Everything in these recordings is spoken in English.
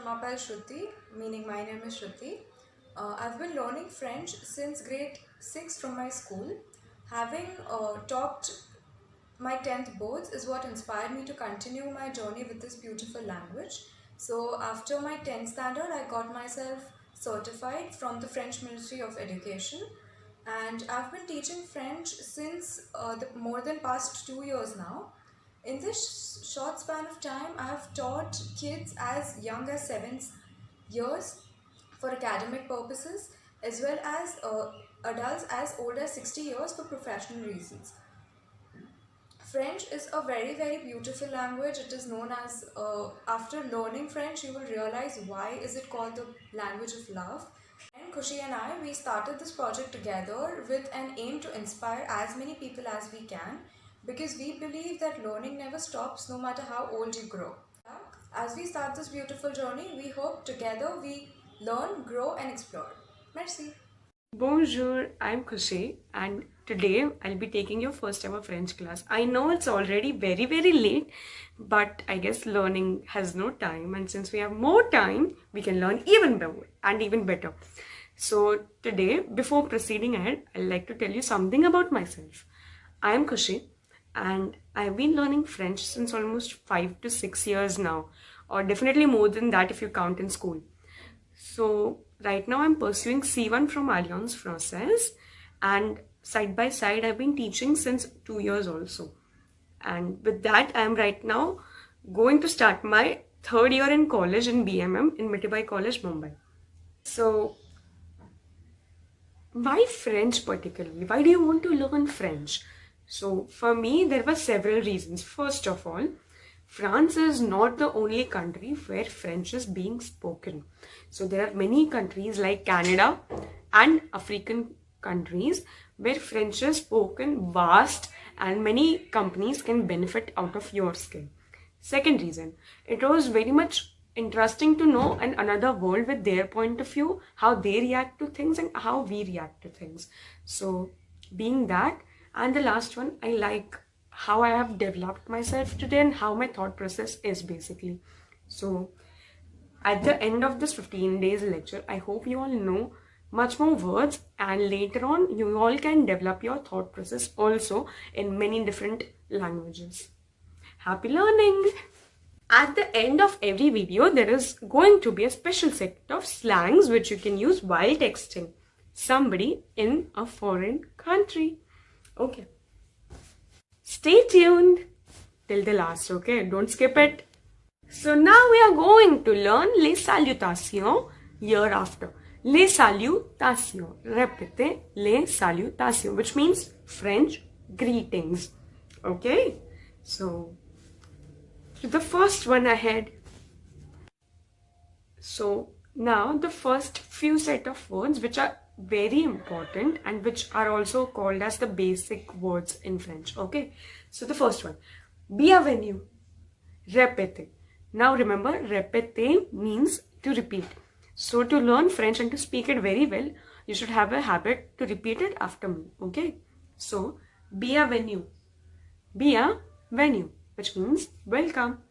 Ramapal Shruti, meaning my name is Shruti. I've been learning French since grade 6 from my school. Having topped my 10th boards is what inspired me to continue my journey with this beautiful language. So, after my 10th standard, I got myself certified from the French Ministry of Education, and I've been teaching French since more than past 2 years now. In this short span of time, I have taught kids as young as 7 years for academic purposes, as well as adults as old as 60 years for professional reasons. French is a very, very beautiful language. It is known as, after learning French, you will realize why is it called the language of love. And Kushi and I, we started this project together with an aim to inspire as many people as we can, because we believe that learning never stops no matter how old you grow. As we start this beautiful journey, we hope together we learn, grow and explore. Merci. Bonjour, I'm Khushi and today I'll be taking your first ever French class. I know it's already very, very late, but I guess learning has no time, and since we have more time, we can learn even better and even better. So today, before proceeding ahead, I'd like to tell you something about myself. I am Khushi and I've been learning French since almost 5 to 6 years now, or definitely more than that if you count in school. So right now I'm pursuing C1 from Alliance Française, and side by side I've been teaching since 2 years also. And with that, I'm right now going to start my third year in college in BMM in Mitibai College, Mumbai. So why French particularly? Why do you want to learn French? So for me, there were several reasons. First of all, France is not the only country where French is being spoken. So there are many countries like Canada and African countries where French is spoken vast, and many companies can benefit out of your skill. Second reason, it was very much interesting to know another world with their point of view, how they react to things and how we react to things. So being that, and the last one, I like how I have developed myself today and how my thought process is basically. So at the end of this 15 days lecture, I hope you all know much more words, and later on you all can develop your thought process also in many different languages. Happy learning! At the end of every video, there is going to be a special set of slangs which you can use while texting somebody in a foreign country. Okay. Stay tuned till the last, okay? Don't skip it. So now we are going to learn les salutations year after. Les salutations. Répétez les salutations, which means French greetings. Okay? So the first one ahead. So now the first few set of words which are very important and which are also called as the basic words in French. Okay, so the first one, bienvenue, répétez. Now remember, répéter means to repeat. So to learn French and to speak it very well, you should have a habit to repeat it after me. Okay, so bienvenue, bienvenue, which means welcome.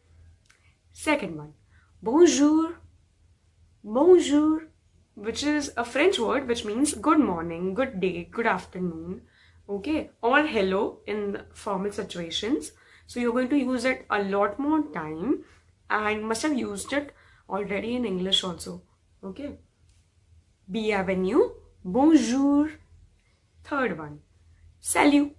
Second one, bonjour, bonjour, which is a French word which means good morning, good day, good afternoon, okay, or hello in formal situations. So you're going to use it a lot more time and must have used it already in English also, okay. Bienvenue, bonjour. Third one, salut,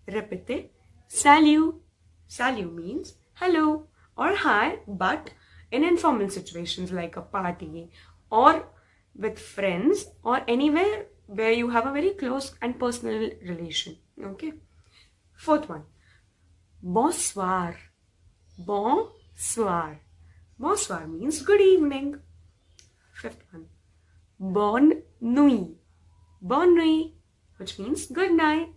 répétez, salut. Salut means hello or hi, but in informal situations like a party or with friends or anywhere where you have a very close and personal relation. Okay. Fourth one, bonsoir. Bonsoir. Bonsoir means good evening. Fifth one, bonne nuit. Bonne nuit, which means good night.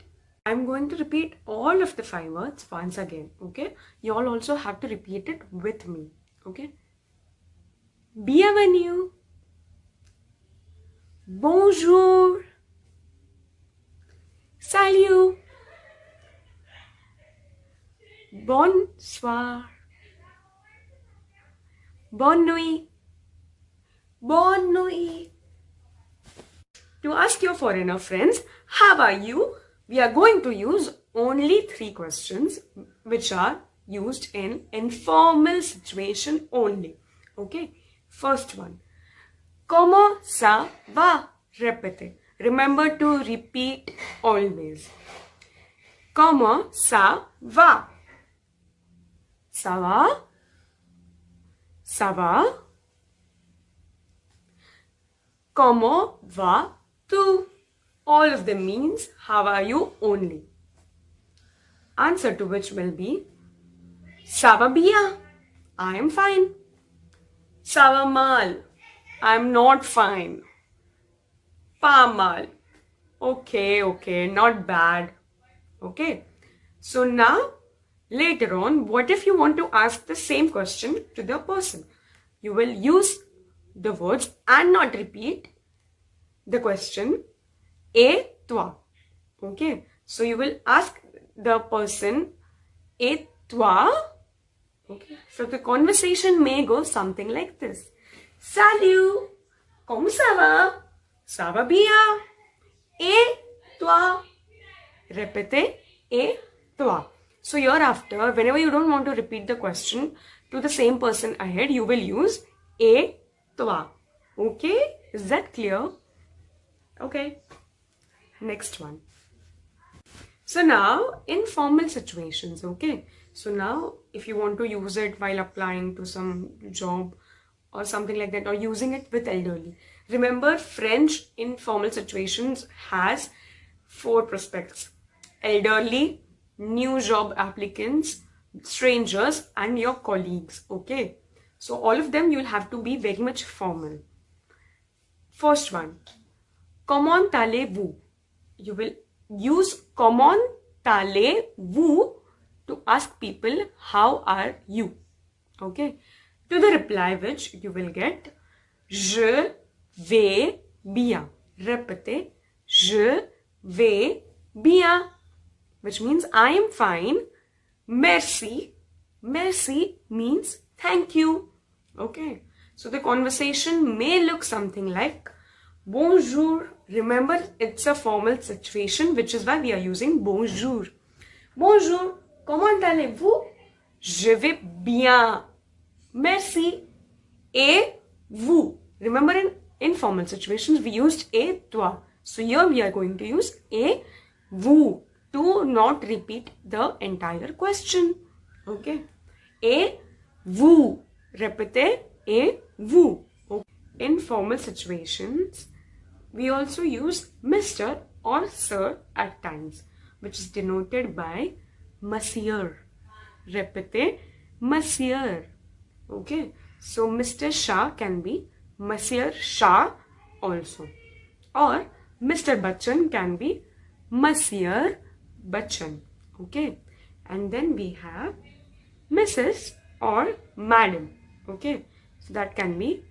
I'm going to repeat all of the 5 words once again. Okay. You all also have to repeat it with me. Okay. Bienvenue, bonjour, salut, bonsoir, bonne nuit. Bonne nuit. To ask your foreigner friends, how are you? We are going to use only 3 questions which are used in informal situation only. Okay? First one. Comment ça va? Répétez. Remember to repeat always. Comment ça va? Ça va? Ça va? Comment vas-tu? All of them means how are you only. Answer to which will be ça va bien. I am fine. Ça va mal. I am not fine. Pas mal. Okay, not bad. Okay. So now, later on, what if you want to ask the same question to the person? You will use the words and not repeat the question. Et toi. Okay. So you will ask the person, et toi. Okay. So the conversation may go something like this. Salut. Comment ça va? Ça va bien. Et toi? Répétez. Et toi. So hereafter, whenever you don't want to repeat the question to the same person ahead, you will use et toi. Okay? Is that clear? Okay. Next one. So now, informal situations, okay? So now, if you want to use it while applying to some job or something like that, or using it with elderly. Remember, French informal situations has 4 prospects. Elderly, new job applicants, strangers, and your colleagues, okay? So all of them, you'll have to be very much formal. First one, comment allez-vous? You will use comment allez-vous to ask people how are you, okay? To the reply which you will get je vais bien. Répétez, je vais bien, which means I am fine. Merci. Merci means thank you. Okay. So the conversation may look something like bonjour. Remember, it's a formal situation, which is why we are using bonjour. Bonjour. Comment allez-vous? Je vais bien. Merci. Et vous? Remember, in informal situations, we used et toi. So here we are going to use et vous to not repeat the entire question. Okay. Et vous. Répétez et vous. Okay. In formal situations, we also use Mr. or Sir at times, which is denoted by Monsieur. Répétez, Monsieur. Okay. So Mr. Shah can be Monsieur Shah also. Or Mr. Bachchan can be Monsieur Bachchan. Okay. And then we have Mrs. or Madam. Okay. So that can be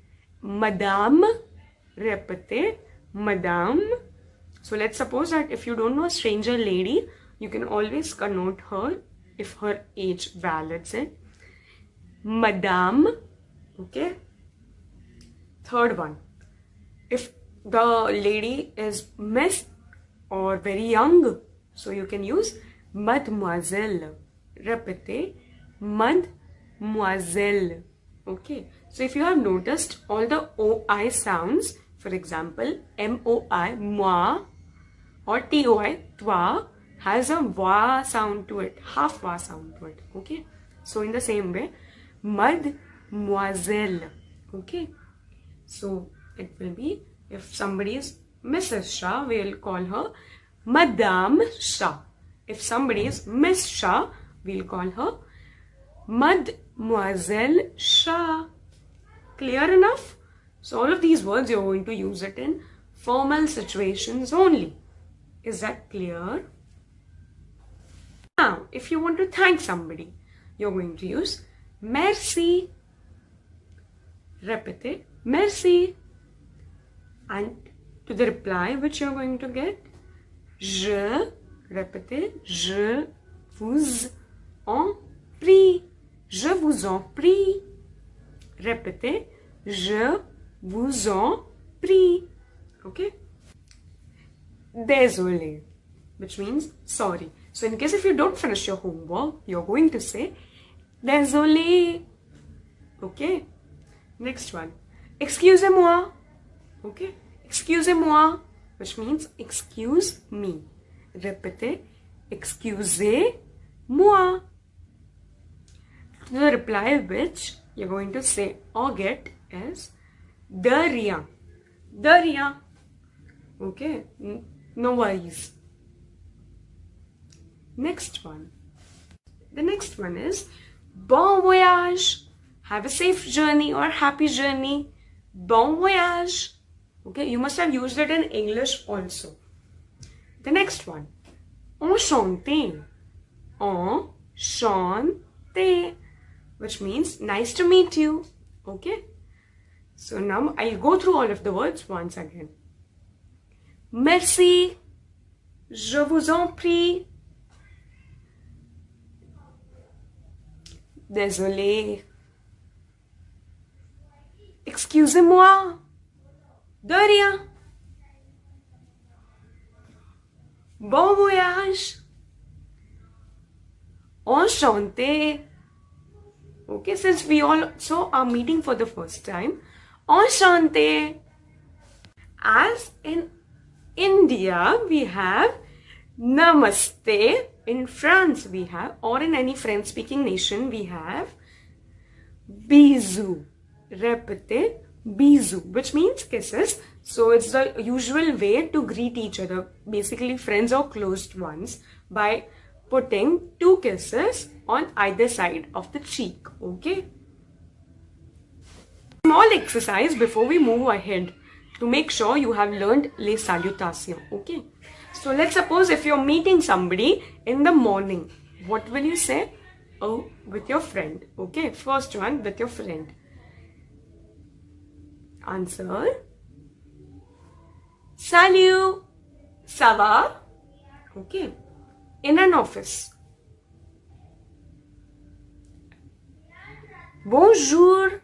Madame. Répétez, Madame. So let's suppose that if you don't know a stranger lady, you can always connote her if her age validates it. Madame. Okay. Third one. If the lady is Miss or very young, so you can use Mademoiselle. Répétez, Mademoiselle. Okay. So if you have noticed all the OI sounds, for example, MOI, moi, or TOI, toi, has a wa sound to it, half wa sound to it. Okay. So in the same way, Mademoiselle. Okay. So it will be, if somebody is Mrs. Shah, we will call her Madame Shah. If somebody is Miss Shah, we will call her Mademoiselle Shah. Clear enough? So all of these words, you're going to use it in formal situations only. Is that clear? Now, if you want to thank somebody, you're going to use merci. Répétez, merci. And to the reply which you're going to get, je, répétez, je vous en prie. Je vous en prie. Répétez, je vous en prie. Okay? Désolé, which means sorry. So in case if you don't finish your homework, you're going to say désolé. Okay? Next one. Excusez-moi. Okay? Excusez-moi, which means excuse me. Répétez. Excusez-moi. The reply which you're going to say or get is de rien. De rien. Okay? No worries. Next one. The next one is bon voyage. Have a safe journey or happy journey. Bon voyage. Okay, you must have used it in English also. The next one. Enchanté. Enchanté. Which means nice to meet you. Okay. So now I'll go through all of the words once again. Merci. Je vous en prie. Désolé. Excusez-moi. De rien. Bon voyage. Enchanté. Okay, since we also are meeting for the first time, enchanté. As in India, we have namaste. In France, we have, or in any French-speaking nation, we have bisous. Répétez, bisous, which means kisses. So it's the usual way to greet each other, basically friends or closed ones, by putting 2 kisses on either side of the cheek. Okay? Small exercise before we move ahead to make sure you have learned les salutations. Okay? So let's suppose if you're meeting somebody in the morning, what will you say? Oh, with your friend. Okay? First one, with your friend. Answer. Salut. Ça va? Okay. In an office. Bonjour.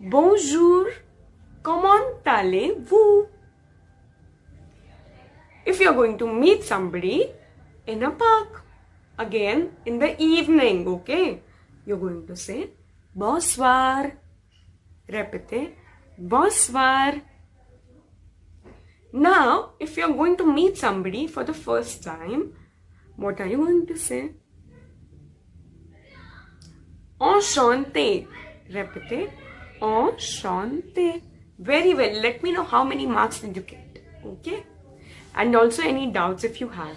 Bonjour. Comment allez-vous? If you're going to meet somebody in a park, again in the evening, okay, you're going to say bonsoir. Répétez, bonsoir. Now, if you're going to meet somebody for the first time, what are you going to say? Enchanté. Répétez, enchanté. Very well. Let me know how many marks did you get. Okay? And also any doubts if you have.